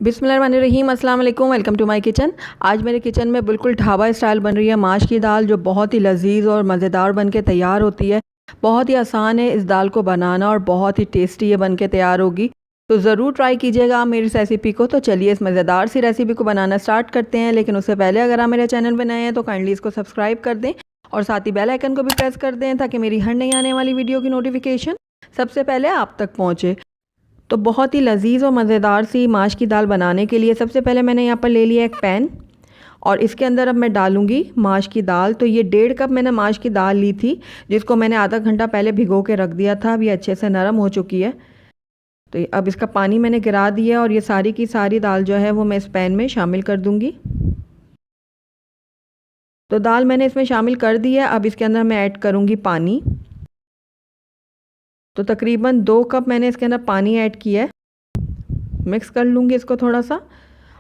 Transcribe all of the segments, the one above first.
बिस्मिल्लाहिर्रहमानिर्रहीम, अस्सलाम वालेकुम। Welcome to my kitchen. आज मेरे किचन में बिल्कुल ढाबा स्टाइल बन रही है माश की दाल, जो बहुत ही लजीज और मज़ेदार बन के तैयार होती है। बहुत ही आसान है इस दाल को बनाना और बहुत ही टेस्टी ये बन के तैयार होगी। तो ज़रूर ट्राई कीजिएगा आप मेरी इस रेसिपी को। तो चलिए इस मज़ेदार सी रेसिपी को बनाना स्टार्ट करते हैं। लेकिन उससे पहले अगर आप मेरे चैनल पर नए हैं तो काइंडली इसको सब्सक्राइब कर दें और साथ ही बेल आइकन को भी प्रेस कर दें ताकि मेरी हर नई आने वाली वीडियो की नोटिफिकेशन सबसे पहले आप तक पहुँचे। तो बहुत ही लजीज और मज़ेदार सी माश की दाल बनाने के लिए सबसे पहले मैंने यहाँ पर ले लिया एक पैन और इसके अंदर अब मैं डालूँगी माश की दाल। तो ये 1.5 कप मैंने माश की दाल ली थी, जिसको मैंने आधा घंटा पहले भिगो के रख दिया था। अब ये अच्छे से नरम हो चुकी है। तो अब इसका पानी मैंने गिरा दिया और ये सारी की सारी दाल जो है वो मैं इस पैन में शामिल कर दूँगी। तो दाल मैंने इसमें शामिल कर दी है। अब इसके अंदर मैं ऐड करूँगी पानी। तो तकरीबन 2 कप मैंने इसके अंदर पानी ऐड किया है। मिक्स कर लूँगी इसको थोड़ा सा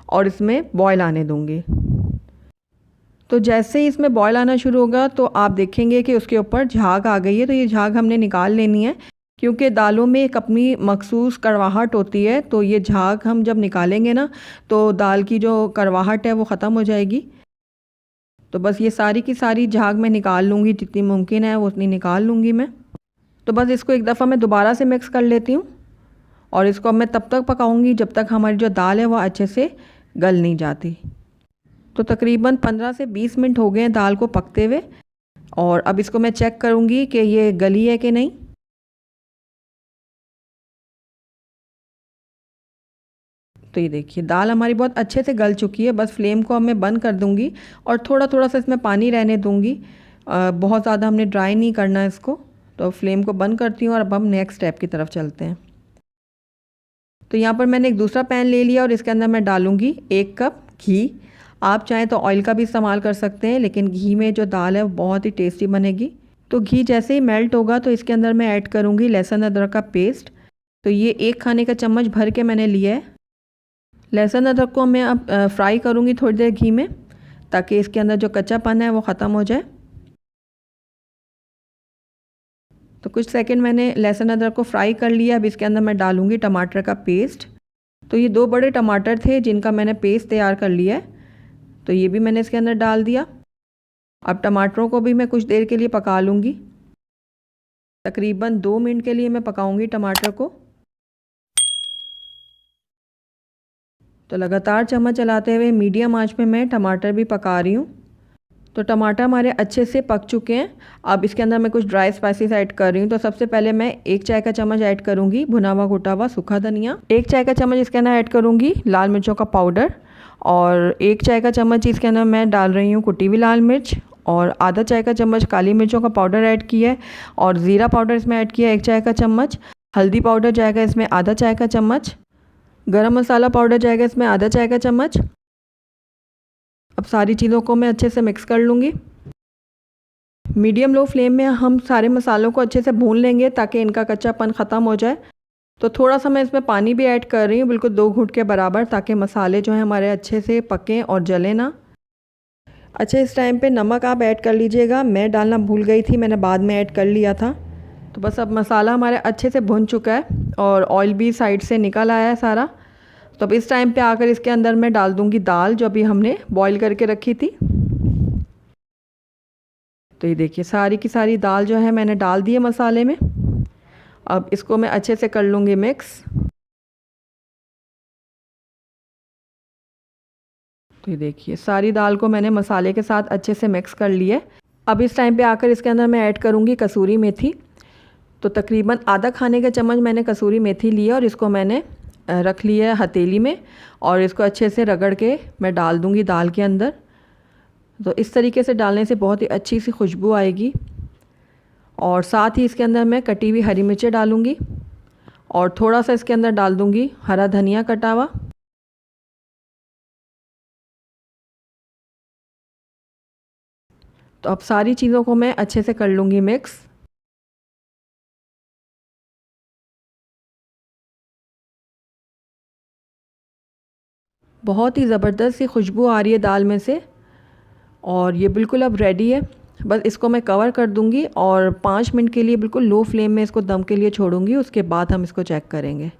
और इसमें बॉयल आने दूँगी। तो जैसे ही इसमें बॉयल आना शुरू होगा तो आप देखेंगे कि उसके ऊपर झाग आ गई है। तो ये झाग हमने निकाल लेनी है, क्योंकि दालों में एक अपनी मखसूस कड़वाहट होती है। तो ये झाग हम जब निकालेंगे ना तो दाल की जो कड़वाहट है वो ख़त्म हो जाएगी। तो बस ये सारी की सारी झाग मैं निकाल लूँगी, जितनी मुमकिन है वो उतनी निकाल लूँगी मैं। तो बस इसको एक दफ़ा मैं दोबारा से मिक्स कर लेती हूँ और इसको अब मैं तब तक पकाऊंगी जब तक हमारी जो दाल है वो अच्छे से गल नहीं जाती। तो तकरीबन 15 से 20 मिनट हो गए हैं दाल को पकते हुए और अब इसको मैं चेक करूंगी कि ये गली है कि नहीं। तो ये देखिए दाल हमारी बहुत अच्छे से गल चुकी है। बस फ्लेम को अब मैं बंद कर दूंगी और थोड़ा थोड़ा सा इसमें पानी रहने दूंगी। बहुत ज़्यादा हमने ड्राई नहीं करना इसको। तो फ्लेम को बंद करती हूँ और अब हम नेक्स्ट स्टेप की तरफ चलते हैं। तो यहाँ पर मैंने एक दूसरा पैन ले लिया और इसके अंदर मैं डालूँगी 1 कप घी। आप चाहें तो ऑयल का भी इस्तेमाल कर सकते हैं, लेकिन घी में जो दाल है वो बहुत ही टेस्टी बनेगी। तो घी जैसे ही मेल्ट होगा तो इसके अंदर मैं ऐड करूँगी लहसुन अदरक का पेस्ट। तो ये 1 खाने का चम्मच भर के मैंने लिया है। लहसुन अदरक को मैं अब फ्राई करूँगी थोड़ी देर घी में, ताकि इसके अंदर जो कच्चापन है वो ख़त्म हो जाए। तो कुछ सेकंड मैंने लहसुन अदरक को फ्राई कर लिया। अब इसके अंदर मैं डालूँगी टमाटर का पेस्ट। तो ये 2 बड़े टमाटर थे जिनका मैंने पेस्ट तैयार कर लिया है। तो ये भी मैंने इसके अंदर डाल दिया। अब टमाटरों को भी मैं कुछ देर के लिए पका लूँगी। तकरीबन 2 मिनट के लिए मैं पकाऊँगी टमाटर को। तो लगातार चम्मच चलाते हुए मीडियम आंच पे मैं टमाटर भी पका रही हूँ। तो टमाटर हमारे अच्छे से पक चुके हैं। अब इसके अंदर मैं कुछ ड्राई स्पाइसेस ऐड कर रही हूँ। तो सबसे पहले मैं 1 चाय का चम्मच ऐड करूँगी भुना हुआ कुटा हुआ सूखा धनिया। 1 चाय का चम्मच इसके अंदर ऐड करूँगी लाल मिर्चों का पाउडर और 1 चाय का चम्मच इसके अंदर मैं डाल रही हूँ कुटी हुई लाल मिर्च और आधा चाय का चम्मच काली मिर्चों का पाउडर ऐड किया है और ज़ीरा पाउडर इसमें ऐड किया 1 चाय का चम्मच। हल्दी पाउडर जाएगा इसमें आधा चाय का चम्मच। गरम मसाला पाउडर जाएगा इसमें आधा चाय का चम्मच। अब सारी चीज़ों को मैं अच्छे से मिक्स कर लूँगी। मीडियम लो फ्लेम में हम सारे मसालों को अच्छे से भून लेंगे ताकि इनका कच्चापन ख़त्म हो जाए। तो थोड़ा सा मैं इसमें पानी भी ऐड कर रही हूँ, बिल्कुल 2 घूंट के बराबर, ताकि मसाले जो हैं हमारे अच्छे से पकें और जलें ना। अच्छा, इस टाइम पे नमक आप ऐड कर लीजिएगा। मैं डालना भूल गई थी, मैंने बाद में ऐड कर लिया था। तो बस अब मसाला हमारे अच्छे से भुन चुका है और ऑयल भी साइड से निकल आया है सारा। तो अब इस टाइम पे आकर इसके अंदर मैं डाल दूँगी दाल जो अभी हमने बॉईल करके रखी थी। तो ये देखिए सारी की सारी दाल जो है मैंने डाल दी है मसाले में। अब इसको मैं अच्छे से कर लूँगी मिक्स। तो ये देखिए सारी दाल को मैंने मसाले के साथ अच्छे से मिक्स कर लिया है। अब इस टाइम पे आकर इसके अंदर मैं ऐड करूँगी कसूरी मेथी। तो तकरीबन आधा खाने का चम्मच मैंने कसूरी मेथी लिया और इसको मैंने रख लिया है हथेली में और इसको अच्छे से रगड़ के मैं डाल दूँगी दाल के अंदर। तो इस तरीके से डालने से बहुत ही अच्छी सी खुशबू आएगी। और साथ ही इसके अंदर मैं कटी हुई हरी मिर्चें डालूँगी और थोड़ा सा इसके अंदर डाल दूँगी हरा धनिया कटा हुआ। तो अब सारी चीज़ों को मैं अच्छे से कर लूँगी मिक्स। बहुत ही ज़बरदस्त सी खुशबू आ रही है दाल में से और ये बिल्कुल अब रेडी है। बस इसको मैं कवर कर दूँगी और 5 मिनट के लिए बिल्कुल लो फ्लेम में इसको दम के लिए छोड़ूंगी। उसके बाद हम इसको चेक करेंगे।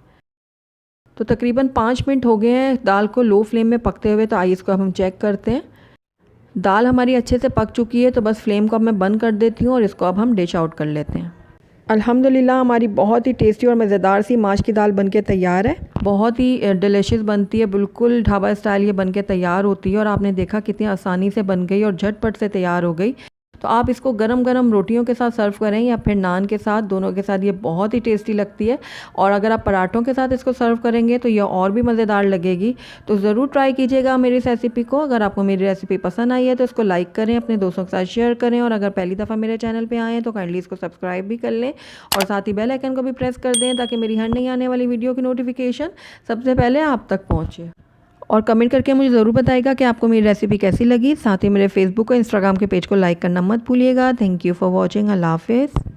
तो तकरीबन 5 मिनट हो गए हैं दाल को लो फ्लेम में पकते हुए। तो आइए इसको अब हम चेक करते हैं। दाल हमारी अच्छे से पक चुकी है, तो बस फ्लेम को अब मैं बंद कर देती हूँ और इसको अब हम डिश आउट कर लेते हैं। अल्हम्दुलिल्लाह हमारी बहुत ही टेस्टी और मज़ेदार सी माश की दाल बनके तैयार है। बहुत ही डिलीशियस बनती है, बिल्कुल ढाबा स्टाइल ये बनके तैयार होती है। और आपने देखा कितनी आसानी से बन गई और झटपट से तैयार हो गई। तो आप इसको गरम गरम रोटियों के साथ सर्व करें या फिर नान के साथ, दोनों के साथ ये बहुत ही टेस्टी लगती है। और अगर आप पराठों के साथ इसको सर्व करेंगे तो ये और भी मज़ेदार लगेगी। तो ज़रूर ट्राई कीजिएगा मेरी इस रेसिपी को। अगर आपको मेरी रेसिपी पसंद आई है तो इसको लाइक करें, अपने दोस्तों के साथ शेयर करें। और अगर पहली दफ़ा मेरे चैनल पर आएँ तो काइंडली इसको सब्सक्राइब भी कर लें और साथ ही बेल आइकन को भी प्रेस कर दें, ताकि मेरी हर नई आने वाली वीडियो की नोटिफिकेशन सबसे पहले आप तक पहुँचे। और कमेंट करके मुझे ज़रूर बताइएगा कि आपको मेरी रेसिपी कैसी लगी। साथ ही मेरे फेसबुक और इंस्टाग्राम के पेज को लाइक करना मत भूलिएगा। Thank you for watching. अल्लाह हाफ़िज़।